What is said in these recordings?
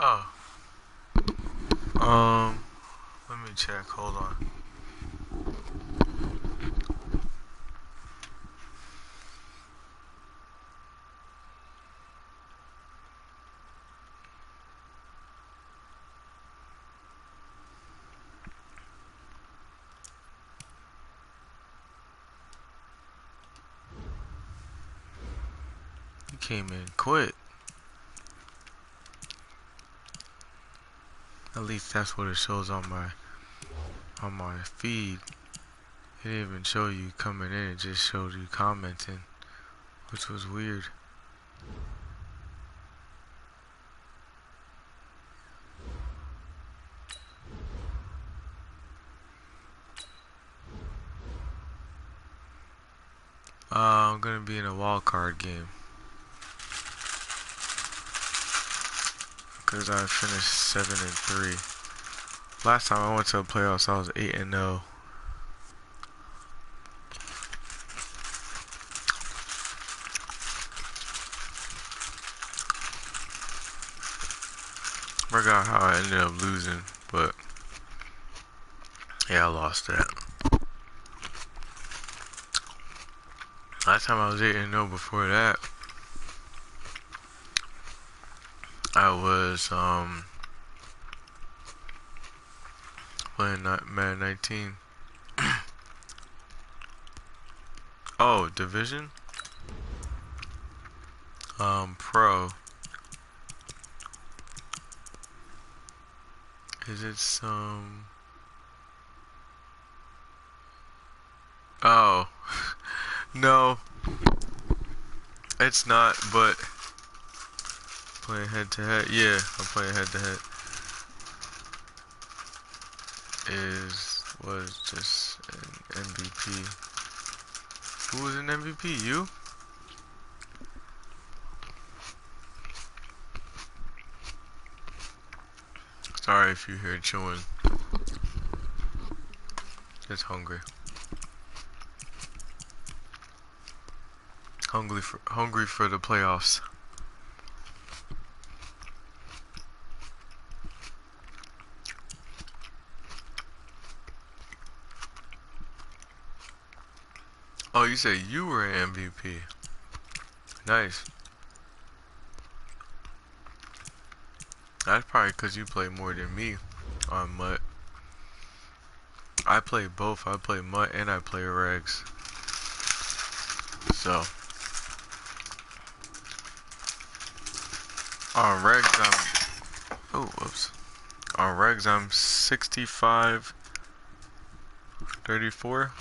Oh, um, let me check. Hold on. You came in quick. At least that's what it shows on my feed. It didn't even show you coming in. It just showed you commenting, which was weird. I'm gonna be in a wild card game because I finished 7-3. Last time I went to the playoffs, I was 8-0. Forgot how I ended up losing, but yeah, I lost that. Last time I was 8-0. Before that, I was playing Madden 19. Oh, division? Pro. Is it some? Oh, no, it's not. But playing head to head. Yeah, I'm playing head to head. Was just an MVP. Who was an MVP? You? Sorry if you hear chewing. Just hungry. Hungry for the playoffs. Oh, you said you were an MVP. Nice. That's probably because you play more than me on MUT. I play both. I play MUT and I play Regs. So on Regs On Regs I'm 65-34.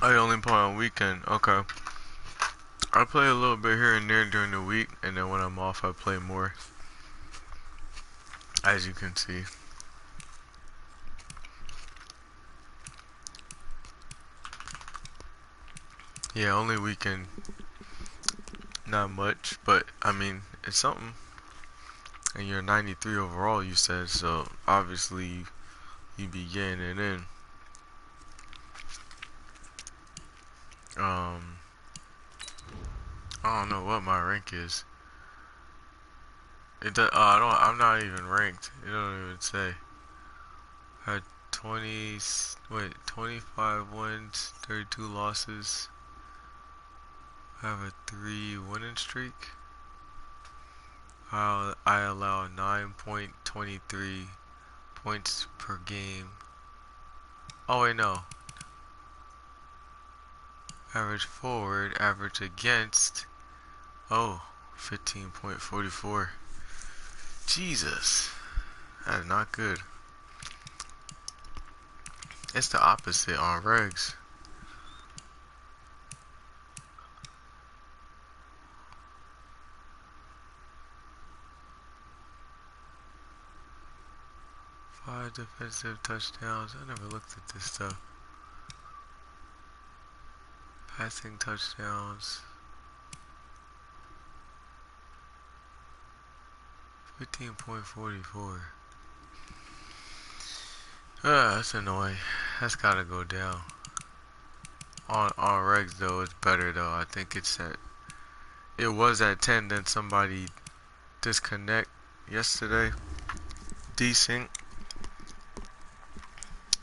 I only play on weekend. Okay. I play a little bit here and there during the week, and then when I'm off, I play more. As you can see. Yeah, only weekend. Not much, but I mean, it's something. And you're 93 overall, you said, so obviously you be getting it in. I don't know what my rank is. It does, I'm not even ranked. It don't even say. I had 25 wins, 32 losses. I have a 3 winning streak. I allow 9.23 points per game. Oh wait, no. Average forward, average against. Oh, 15.44. Jesus. That is not good. It's the opposite on regs. Five defensive touchdowns. I never looked at this stuff. Passing touchdowns. 15.44. Ah, that's annoying. That's gotta go down. On regs though, it's better though. I think it was at 10, then somebody disconnect yesterday. Decent.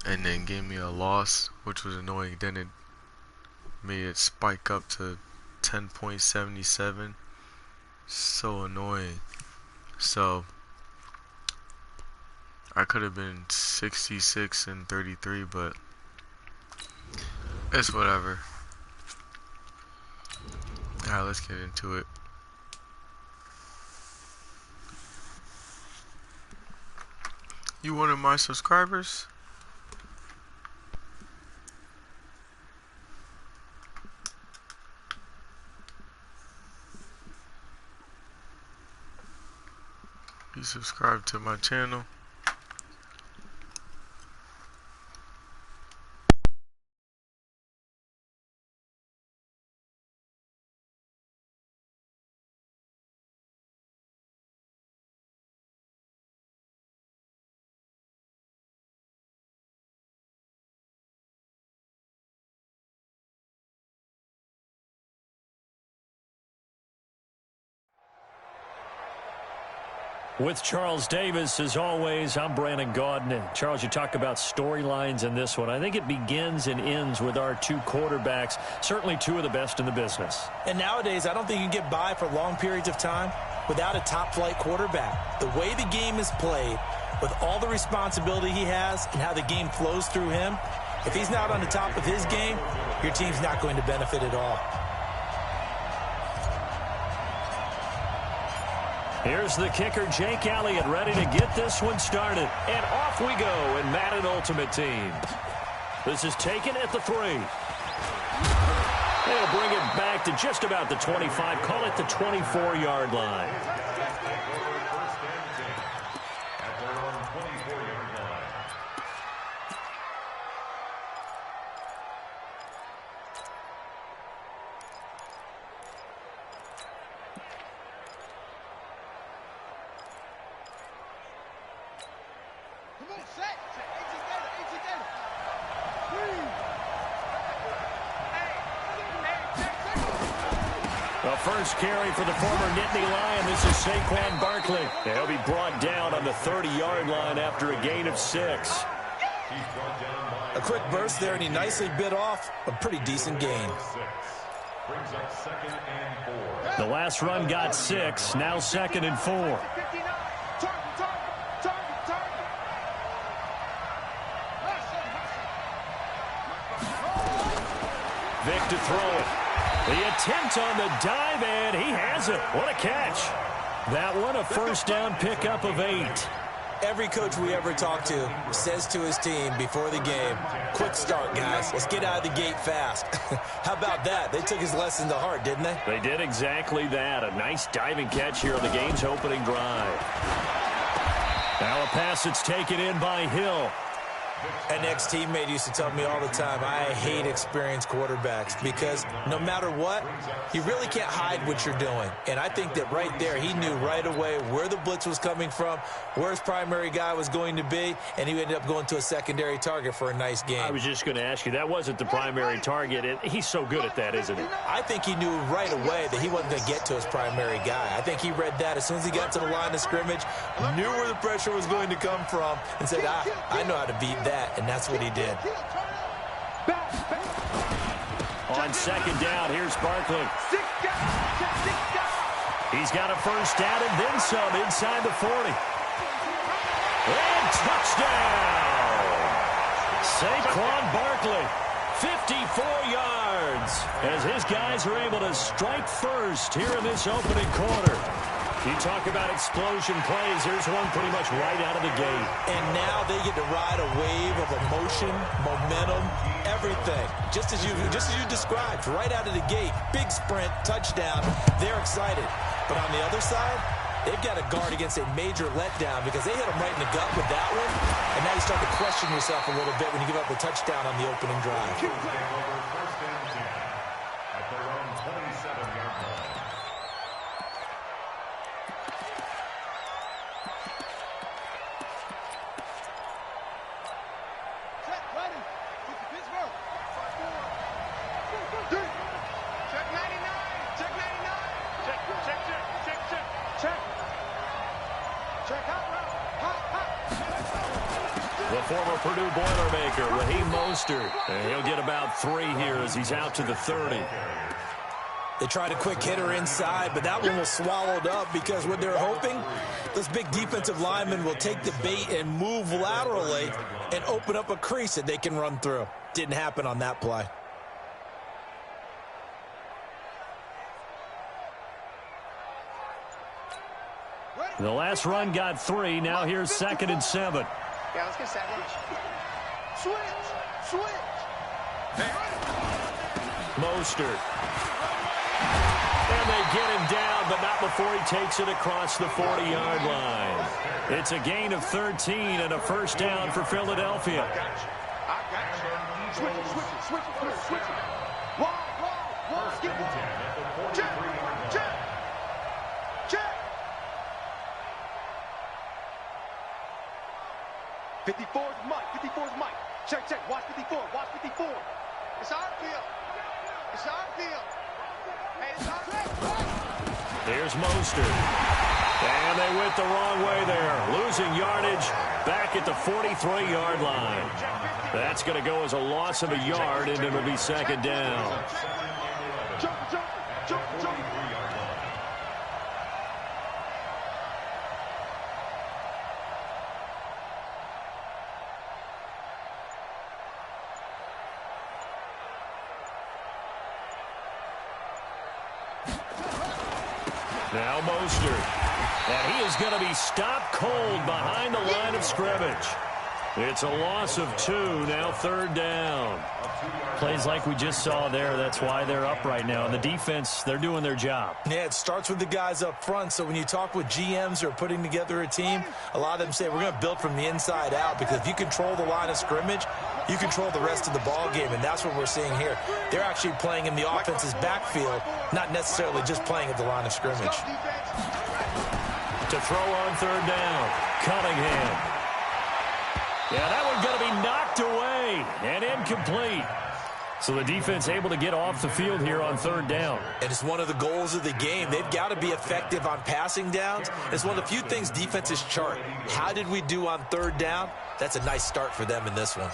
And then gave me a loss, which was annoying. Then it made it spike up to 10.77. So annoying. So I could have been 66 and 33, but it's whatever. Alright, let's get into it. You one of my subscribers? You subscribe to my channel? With Charles Davis, as always, I'm Brandon Gaudin. And Charles, you talk about storylines in this one. I think it begins and ends with our two quarterbacks, certainly two of the best in the business. And nowadays, I don't think you can get by for long periods of time without a top-flight quarterback. The way the game is played, with all the responsibility he has and how the game flows through him, if he's not on the top of his game, your team's not going to benefit at all. Here's the kicker, Jake Elliott, ready to get this one started. And off we go in Madden Ultimate Team. This is taken at the 3. They'll bring it back to just about the 25. Call it the 24-yard line. The first carry for the former Nittany Lion. This is Saquon Barkley. He'll be brought down on the 30-yard line after a gain of 6. A quick burst there, and he nicely bit off a pretty decent gain. The last run got 6. Now 2nd and 4. Vic to throw it. The attempt on the dive, and he has it. What a catch. That one, a first down pickup of 8. Every coach we ever talk to says to his team before the game, quick start, guys. Let's get out of the gate fast. How about that? They took his lesson to heart, didn't they? They did exactly that. A nice diving catch here on the game's opening drive. Now a pass that's taken in by Hill. An ex-teammate used to tell me all the time, I hate experienced quarterbacks because no matter what, you really can't hide what you're doing. And I think that right there, he knew right away where the blitz was coming from, where his primary guy was going to be, and he ended up going to a secondary target for a nice game. I was just going to ask you, that wasn't the primary target, and he's so good at that, isn't he? I think he knew right away that he wasn't going to get to his primary guy. I think he read that as soon as he got to the line of scrimmage, knew where the pressure was going to come from, and said, I know how to beat that. And that's what he did. On 2nd down, here's Barkley. He's got a first down and then some inside the 40. And touchdown! Saquon Barkley, 54 yards, as his guys are able to strike first here in this opening quarter. You talk about explosion plays. Here's one pretty much right out of the gate. And now they get to ride a wave of emotion, momentum, everything. Just as you described, right out of the gate. Big sprint, touchdown. They're excited. But on the other side, they've got to guard against a major letdown because they hit them right in the gut with that one. And now you start to question yourself a little bit when you give up the touchdown on the opening drive. former Purdue Boilermaker, Raheem Mostert. And he'll get about 3 here as he's out to the 30. They tried a quick hitter inside, but that one was swallowed up because what they're hoping, this big defensive lineman will take the bait and move laterally and open up a crease that they can run through. Didn't happen on that play. The last run got 3. Now here's 2nd and 7. Yeah, let's get 7. Switch. Mostert. And they get him down, but not before he takes it across the 40-yard line. It's a gain of 13 and a first down for Philadelphia. I got you. Switch it. Wall, skip it. Check. 54 is Mike. Check. Watch 54. It's our field. Hey, it's our field. Here's Mostert. And they went the wrong way there. Losing yardage back at the 43-yard line. That's going to go as a loss of a yard, and it'll be 2nd down. Jump. Now Mostert. And he is going to be stopped cold behind the line of scrimmage. It's a loss of 2, now 3rd down. Plays like we just saw there, that's why they're up right now. And the defense, they're doing their job. Yeah, it starts with the guys up front. So when you talk with GMs who are putting together a team, a lot of them say we're going to build from the inside out, because if you control the line of scrimmage, you control the rest of the ball game, and that's what we're seeing here. They're actually playing in the offense's backfield, not necessarily just playing at the line of scrimmage. To throw on 3rd down, Cunningham. Yeah, that one's going to be knocked away and incomplete. So the defense able to get off the field here on 3rd down. And it's one of the goals of the game. They've got to be effective on passing downs. It's one of the few things defenses chart. How did we do on 3rd down? That's a nice start for them in this one.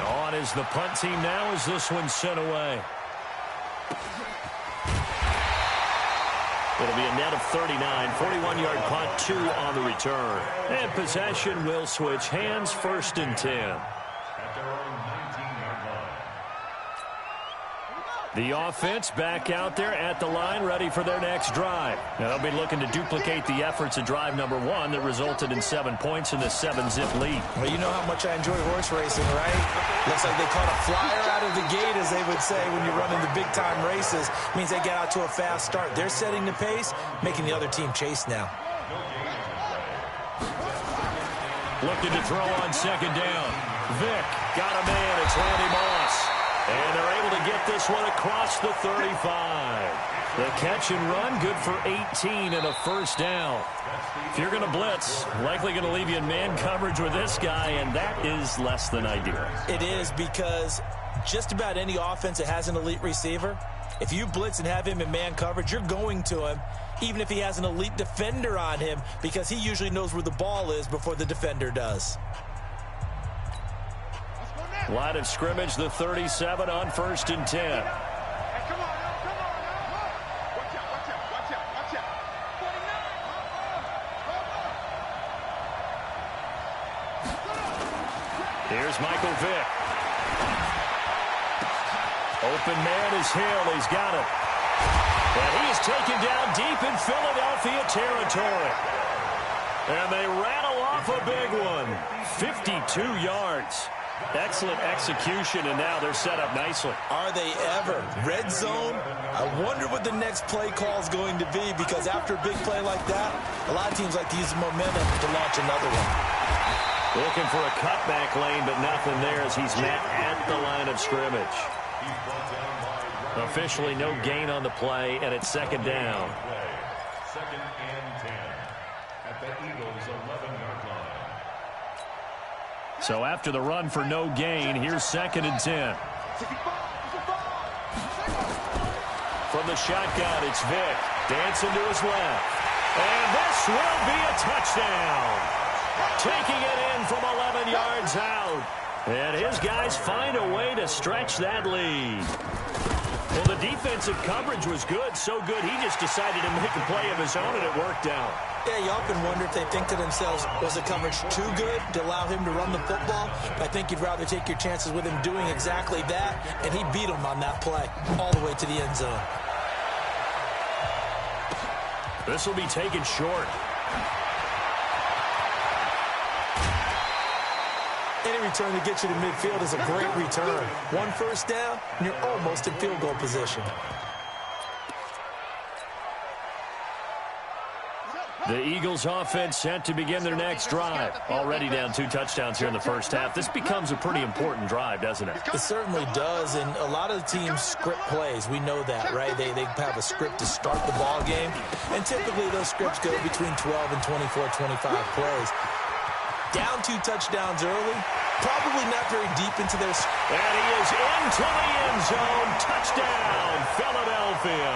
On is the punt team now as this one's sent away. It'll be a net of 39, 41-yard punt, 2 on the return. And possession will switch hands, 1st and 10. The offense back out there at the line, ready for their next drive. Now they'll be looking to duplicate the efforts of drive number 1 that resulted in 7 points in the 7-zip lead. Well, you know how much I enjoy horse racing, right? Looks like they caught a flyer out of the gate, as they would say when you're running the big-time races. Means they get out to a fast start. They're setting the pace, making the other team chase now. Looking to throw on 2nd down. Vick got a man. It's Randy Moss. And they're able to get this one across the 35. The catch and run, good for 18 and a first down. If you're going to blitz, likely going to leave you in man coverage with this guy, and that is less than ideal. It is, because just about any offense that has an elite receiver, if you blitz and have him in man coverage, you're going to him, even if he has an elite defender on him, because he usually knows where the ball is before the defender does. Line of scrimmage, the 37 on 1st and 10. Hey, come on. Watch out. 49. Here's Michael Vick. Open man is Hill. He's got it. And he is taken down deep in Philadelphia territory. And they rattle off a big one. 52 yards. Excellent execution, and now they're set up nicely. Are they ever? Red zone? I wonder what the next play call is going to be, because after a big play like that, a lot of teams like to use momentum to launch another one. Looking for a cutback lane, but nothing there as he's met at the line of scrimmage. Officially no gain on the play, and it's 2nd down. 2nd and 10 at the Eagles' 11-yard line. So after the run for no gain, here's 2nd and 10. From the shotgun, it's Vick. Dancing to his left. And this will be a touchdown. Taking it in from 11 yards out. And his guys find a way to stretch that lead. Well, the defensive coverage was good, so good he just decided to make a play of his own, and it worked out. Yeah, you often wonder if they think to themselves, was the coverage too good to allow him to run the football? I think you'd rather take your chances with him doing exactly that, and he beat him on that play all the way to the end zone. This will be taken short. Any return to get you to midfield is a great return. One first down, and you're almost in field goal position. The Eagles offense set to begin their next drive. Already down 2 touchdowns here in the first half. This becomes a pretty important drive, doesn't it? It certainly does, and a lot of the teams script plays. We know that, right? They have a script to start the ball game, and typically those scripts go between 12 and 24, 25 plays. Down 2 touchdowns early, probably not very deep into their... And he is into the end zone. Touchdown, Philadelphia.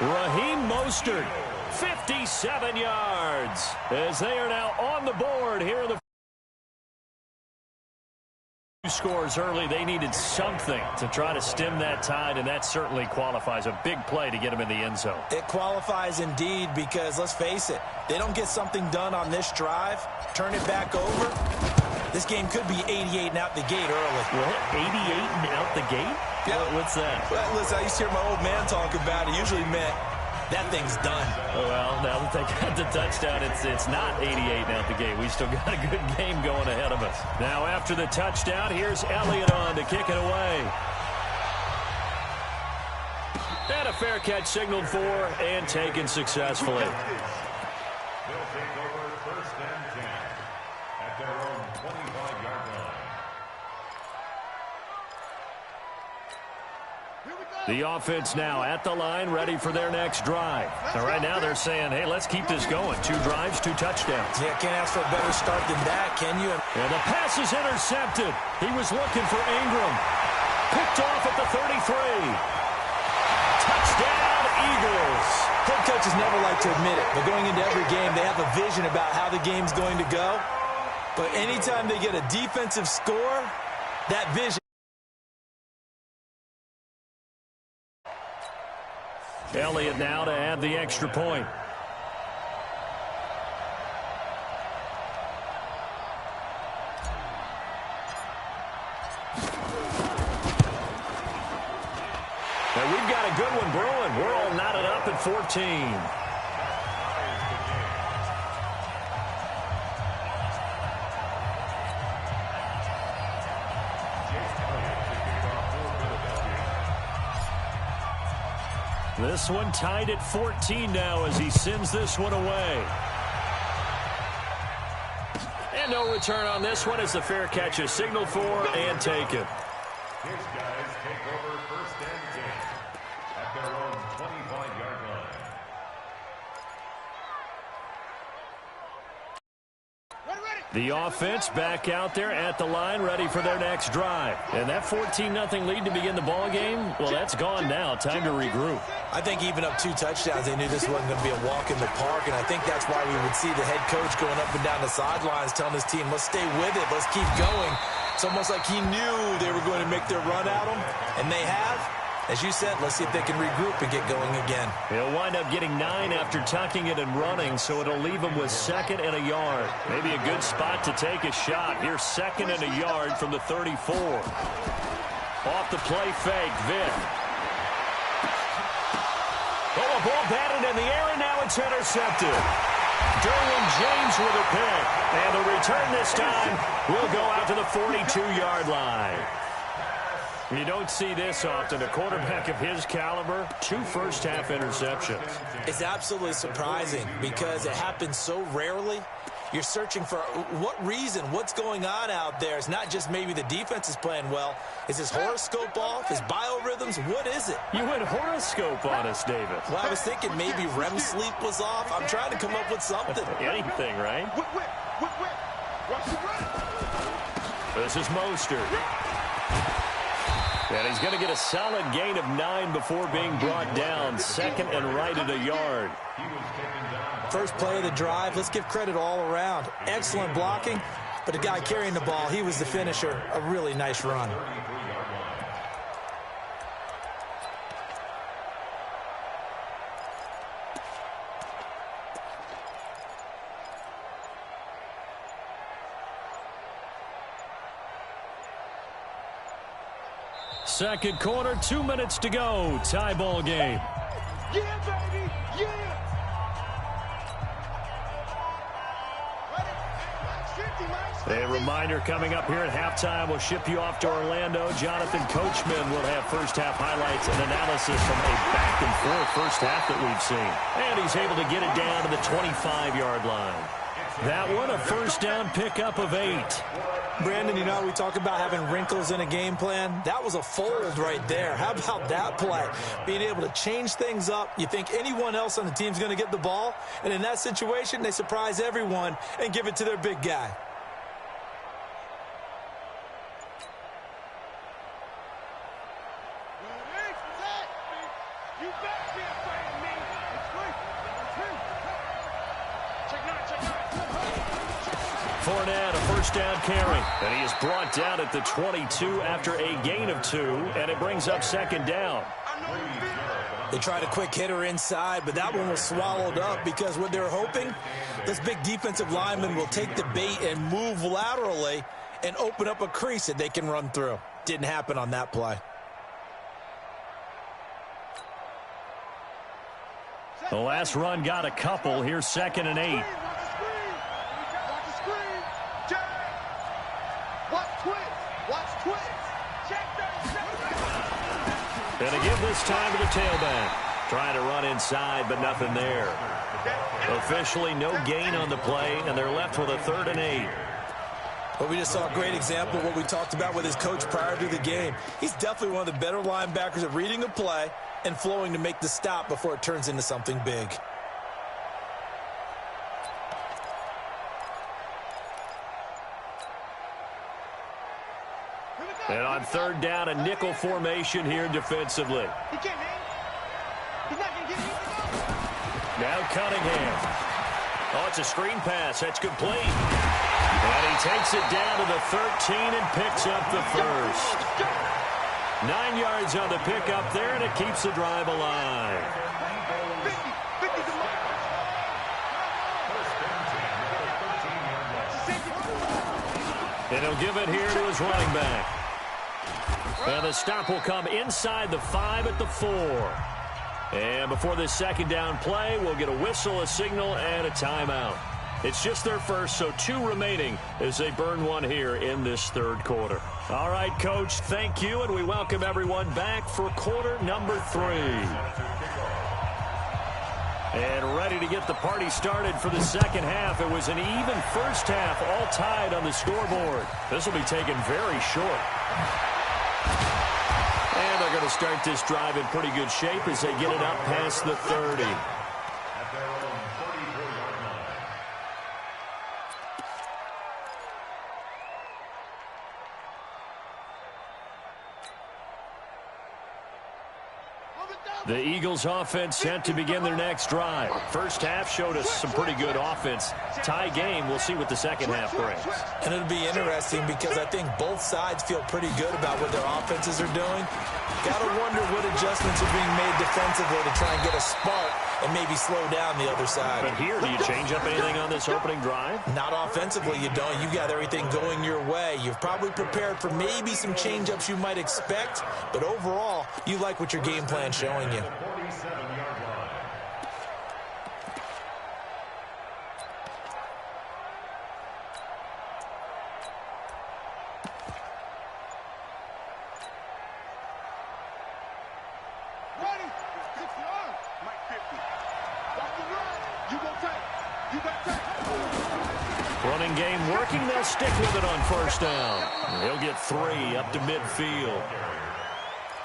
Raheem Mostert, 57 yards, as they are now on the board here in the... Scores early. They needed something to try to stem that tide, and that certainly qualifies. A big play to get him in the end zone. It qualifies indeed because, let's face it, they don't get something done on this drive, turn it back over, this game could be 88 and out the gate early. What? 88 and out the gate? Yeah. What's that? Well, listen, I used to hear my old man talk about it. Usually meant that thing's done. Well, now that they got the touchdown, it's not 88 out the gate. We still got a good game going ahead of us. Now, after the touchdown, here's Elliott on to kick it away. And a fair catch signaled for and taken successfully. They'll take over first and 10 at their own 25-yard line. The offense now at the line, ready for their next drive. Now, right now they're saying, hey, let's keep this going. 2 drives, 2 touchdowns. Yeah, can't ask for a better start than that, can you? And the pass is intercepted. He was looking for Ingram. Picked off at the 33. Touchdown, Eagles. Head coaches never like to admit it, but going into every game, they have a vision about how the game's going to go. But anytime they get a defensive score, that vision... Elliott now to add the extra point. And we've got a good one brewing. We're all knotted up at 14. This one tied at 14 now as he sends this one away. And no return on this one as the fair catch is signaled for and taken. His guys take over first and 10 at their own 25-yard line. The offense back out there at the line, ready for their next drive. And that 14-0 lead to begin the ball game, well, that's gone now. Time to regroup. I think even up 2 touchdowns, they knew this wasn't going to be a walk in the park, and I think that's why we would see the head coach going up and down the sidelines telling his team, let's stay with it, let's keep going. It's almost like he knew they were going to make their run at him, and they have. As you said, let's see if they can regroup and get going again. He'll wind up getting 9 after tucking it and running, so it'll leave him with 2nd and a yard. Maybe a good spot to take a shot. Here's 2nd and a yard from the 34. Off the play fake, Vick. Oh, a ball batted in the air, and now it's intercepted. Derwin James with a pick. And the return this time will go out to the 42-yard line. You don't see this often. A quarterback of his caliber, 2 first-half interceptions. It's absolutely surprising because it happens so rarely. You're searching for what reason, what's going on out there. It's not just maybe the defense is playing well. Is his horoscope off? His biorhythms? What is it? You went horoscope on us, David. Well, I was thinking maybe REM sleep was off. I'm trying to come up with something. Anything, right? This is Mostert. And he's going to get a solid gain of 9 before being brought down. Second and right at a yard. First play of the drive, let's give credit all around. Excellent blocking, but the guy carrying the ball, he was the finisher. A really nice run. Second quarter, 2 minutes to go. Tie ball game. Yeah, baby. Yeah. A reminder coming up here at halftime. We'll ship you off to Orlando. Jonathan Coachman will have first half highlights and analysis from a back and forth first half that we've seen. And he's able to get it down to the 25-yard line. That one, a first down pickup of 8. Brandon, you know, we talk about having wrinkles in a game plan. That was a fold right there. How about that play? Being able to change things up. You think anyone else on the team's going to get the ball, and in that situation, they surprise everyone and give it to their big guy. Fournette, a first down carry. And he is brought down at the 22 after a gain of 2, and it brings up second down. They tried a quick hitter inside, but that one was swallowed up because what they're hoping, this big defensive lineman will take the bait and move laterally and open up a crease that they can run through. Didn't happen on that play. The last run got a couple. Here's second and 8. Gonna give this time to the tailback. Trying to run inside, but nothing there. Officially no gain on the play, and they're left with a 3rd and 8. But we just saw a great example of what we talked about with his coach prior to the game. He's definitely one of the better linebackers at reading a play and flowing to make the stop before it turns into something big. And on 3rd down, a nickel formation here defensively. He can't hang. He's not going to get it. Now Cunningham. Oh, it's a screen pass. That's complete. And he takes it down to the 13 and picks up the first. 9 yards on the pickup there, and it keeps the drive alive. 50 to mark. And he'll give it here to his running back. And the stop will come inside the 5 at the 4. And before this second down play, we'll get a whistle, a signal, and a timeout. It's just their first, so 2 remaining as they burn one here in this 3rd quarter. All right, Coach, thank you, and we welcome everyone back for quarter number 3. And ready to get the party started for the second half. It was an even first half, all tied on the scoreboard. This will be taken very short. And they're going to start this drive in pretty good shape as they get it up past the 30. At their own 34-yard line. The Eagles offense set to begin their next drive. First half showed us some pretty good offense. Tie game, we'll see what the second half brings. And it'll be interesting because I think both sides feel pretty good about what their offenses are doing. Got to wonder what adjustments are being made defensively to try and get a spark and maybe slow down the other side. But here, do you change up anything on this opening drive? Not offensively, you don't. You got everything going your way. You've probably prepared for maybe some change-ups you might expect, but overall, you like what your game plan's showing you. 47-yard line. Ready? 60 yards. Mike 50. Watch the run. You go take. You got take. Running game working. They'll stick with it on first down. He'll get 3 up to midfield.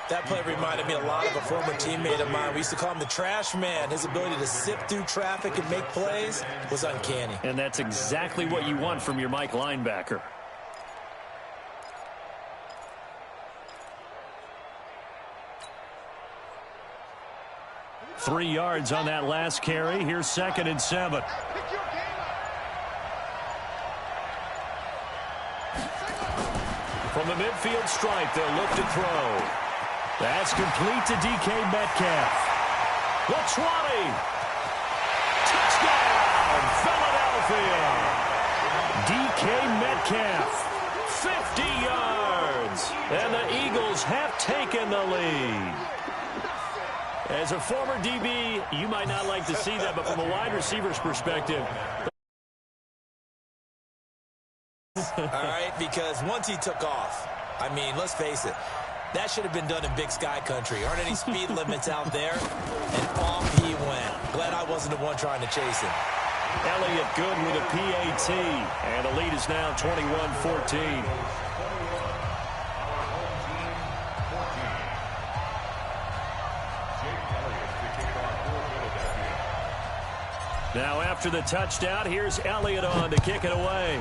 That play reminded me a lot of a former teammate of mine. We used to call him the trash man. His ability to sift through traffic and make plays was uncanny. And that's exactly what you want from your Mike linebacker. 3 yards on that last carry. Here's 2nd and 7. From the midfield stripe, they'll look to throw. That's complete to DK Metcalf. The 20. Touchdown, Philadelphia. DK Metcalf, 50 yards. And the Eagles have taken the lead. As a former DB, you might not like to see that, but from a wide receiver's perspective. All right, because once he took off, I mean, let's face it, that should have been done in Big Sky country. Aren't any speed limits out there? And off he went. Glad I wasn't the one trying to chase him. Elliott good with a PAT, and the lead is now 21-14. Now after the touchdown, here's Elliott on to kick it away.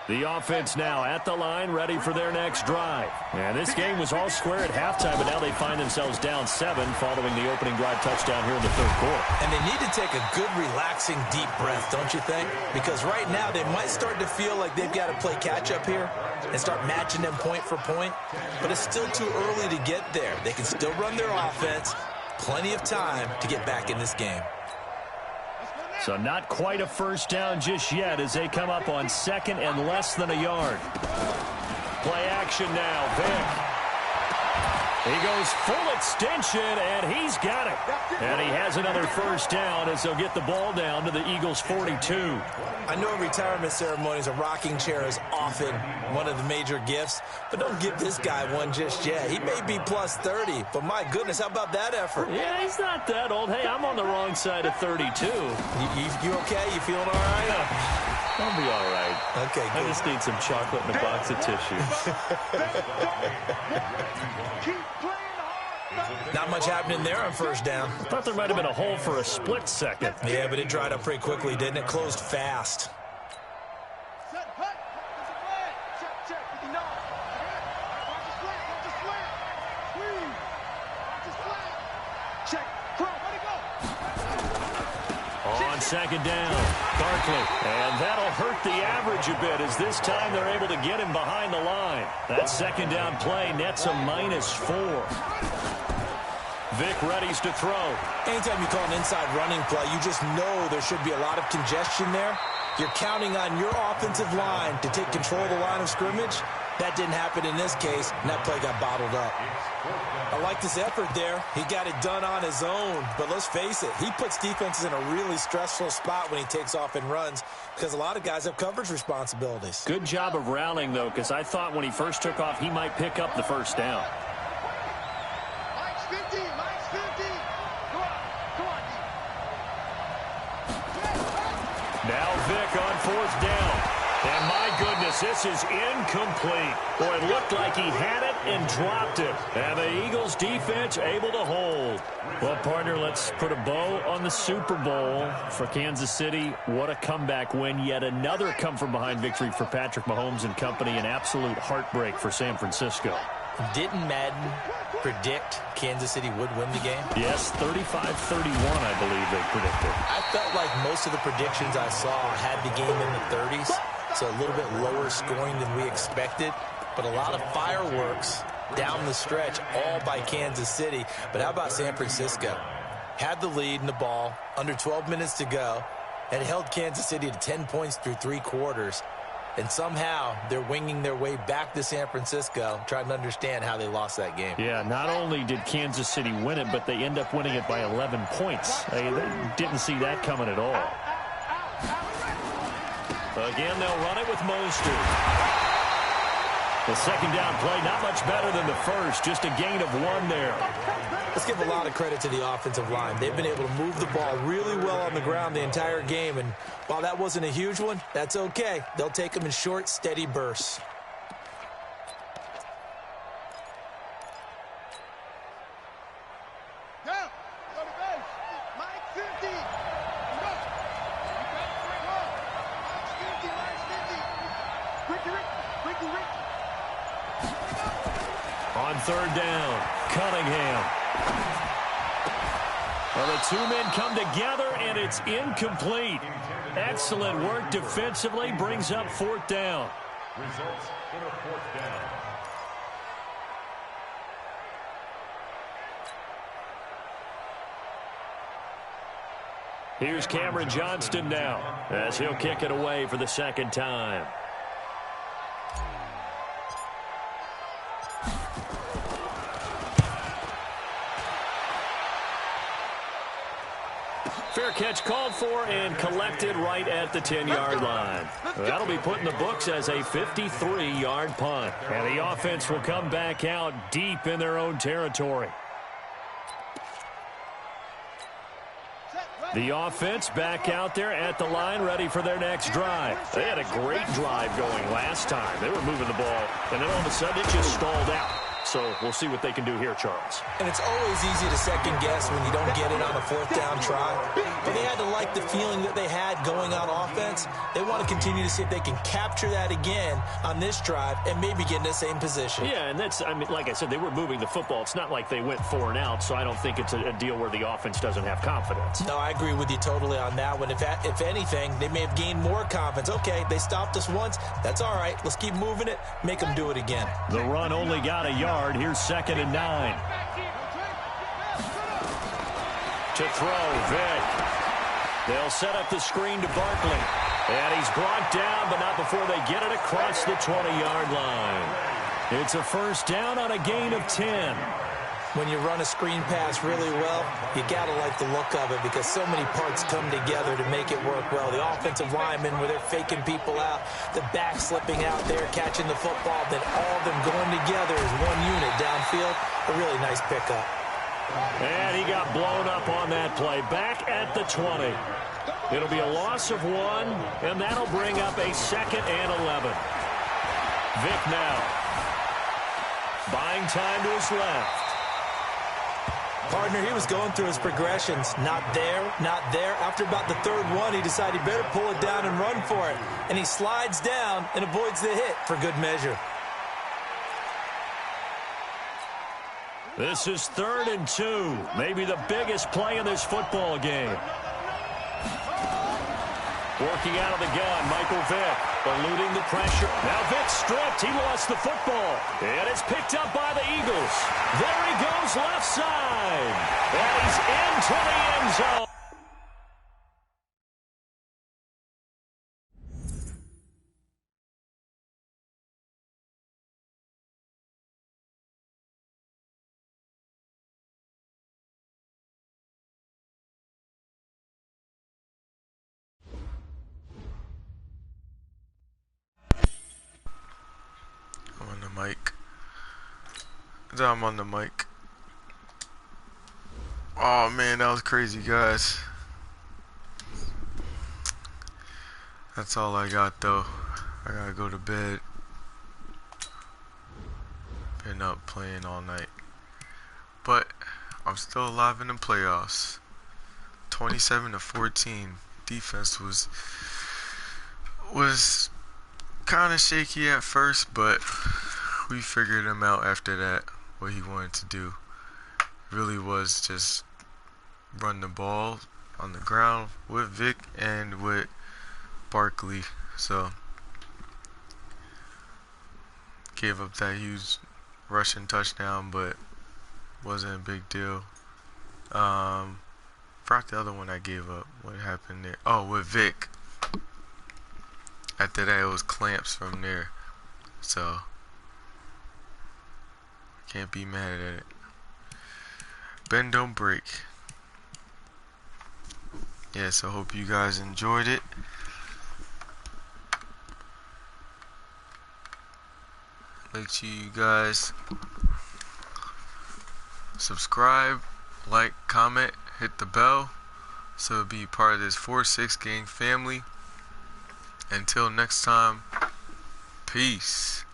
The offense now at the line, ready for their next drive. And this game was all square at halftime, but now they find themselves down 7 following the opening drive touchdown here in the 3rd quarter. And they need to take a good, relaxing, deep breath, don't you think? Because right now they might start to feel like they've got to play catch-up here and start matching them point for point. But it's still too early to get there. They can still run their offense. Plenty of time to get back in this game. So not quite a first down just yet as they come up on 2nd and less than a yard. Play action now, Vic. He goes full extension, and he's got it. And he has another first down as they'll get the ball down to the Eagles' 42. I know in retirement ceremonies, a rocking chair is often one of the major gifts, but don't give this guy one just yet. He may be plus 30, but my goodness, how about that effort? Yeah, he's not that old. Hey, I'm on the wrong side of 32. You okay? You feeling all right? Yeah. I'll be all right. Okay, good. I just need some chocolate and a box of tissue. Not much happening there on first down. Thought there might have been a hole for a split second. Yeah, but it dried up pretty quickly, didn't it? Closed fast. On 2nd down, Barkley. And that'll hurt the average a bit as this time they're able to get him behind the line. That 2nd down play nets a -4. Vic readies to throw. Anytime you call an inside running play, you just know there should be a lot of congestion there. You're counting on your offensive line to take control of the line of scrimmage. That didn't happen in this case, and that play got bottled up. I like this effort there. He got it done on his own, but let's face it, he puts defenses in a really stressful spot when he takes off and runs because a lot of guys have coverage responsibilities. Good job of rallying, though, because I thought when he first took off, he might pick up the first down. Now Vic on 4th down. And my goodness, this is incomplete. Boy, it looked like he had it and dropped it. And the Eagles defense able to hold. Well, partner, let's put a bow on the Super Bowl for Kansas City. What a comeback win. Yet another come-from-behind victory for Patrick Mahomes and company. An absolute heartbreak for San Francisco. Didn't Madden predict Kansas City would win the game? Yes, 35-31, I believe they predicted. I felt like most of the predictions I saw had the game in the 30s. So a little bit lower scoring than we expected, but a lot of fireworks down the stretch, all by Kansas City. But how about San Francisco? Had the lead in the ball, under 12 minutes to go, and held Kansas City to 10 points through 3 quarters. And somehow they're winging their way back to San Francisco, trying to understand how they lost that game. Yeah, not only did Kansas City win it, but they end up winning it by 11 points. They didn't see that coming at all. Again, they'll run it with Mostert. The 2nd down play, not much better than the first, just a gain of 1 there. Let's give a lot of credit to the offensive line. They've been able to move the ball really well on the ground the entire game, and while that wasn't a huge one, that's okay. They'll take them in short, steady bursts. third down. Cunningham. Well, the two men come together, and it's incomplete. Excellent work defensively. Brings up fourth down. Results in a fourth down. Here's Cameron Johnston now, as he'll kick it away for the second time. Fair catch called for and collected right at the 10-yard line. That'll be put in the books as a 53-yard punt. And the offense will come back out deep in their own territory. The offense back out there at the line, ready for their next drive. They had a great drive going last time. They were moving the ball, and then all of a sudden it just stalled out. So we'll see what they can do here, Charles. And it's always easy to second guess when you don't get it on a fourth down try. But they had to like the feeling that they had going on offense. They want to continue to see if they can capture that again on this drive and maybe get in the same position. Yeah, and that's, I mean, like I said, they were moving the football. It's not like they went 4 and out, so I don't think it's a deal where the offense doesn't have confidence. No, I agree with you totally on that one. If anything, they may have gained more confidence. Okay, they stopped us once. That's all right. Let's keep moving it. Make them do it again. The run only got a yard. Here's 2nd and 9. To throw, Vick. They'll set up the screen to Barkley. And he's brought down, but not before they get it across the 20-yard line. It's a first down on a gain of 10. When you run a screen pass really well, you got to like the look of it because so many parts come together to make it work well. The offensive linemen, where they're faking people out, the back slipping out there, catching the football, then all of them going together as one unit downfield. A really nice pickup. And he got blown up on that play. Back at the 20. It'll be a loss of 1, and that'll bring up a 2nd and 11. Vick now. Buying time to his left. Partner, he was going through his progressions. Not there, not there. After about the third one, he decided he better pull it down and run for it. And he slides down and avoids the hit for good measure. This is 3rd and 2. Maybe the biggest play in this football game. Working out of the gun, Michael Vick, eluding the pressure. Now Vick stripped. He lost the football. And it's picked up by the Eagles. There he goes left side. And he's into the end zone. Mic. I'm on the mic. Oh man, that was crazy, guys. That's all I got though. I gotta go to bed. Been up playing all night. But I'm still alive in the playoffs. 27-14. Defense was kind of shaky at first, but we figured him out after that, what he wanted to do. Really was just run the ball on the ground with Vick and with Barkley. So, gave up that huge rushing touchdown, but wasn't a big deal. Forgot the other one I gave up. What happened there? Oh, with Vick. After that, it was clamps from there. So, can't be mad at it. Bend don't break. Yeah, so hope you guys enjoyed it. Make sure you guys subscribe, like, comment, hit the bell, so be part of this 4-6 gang family. Until next time, peace.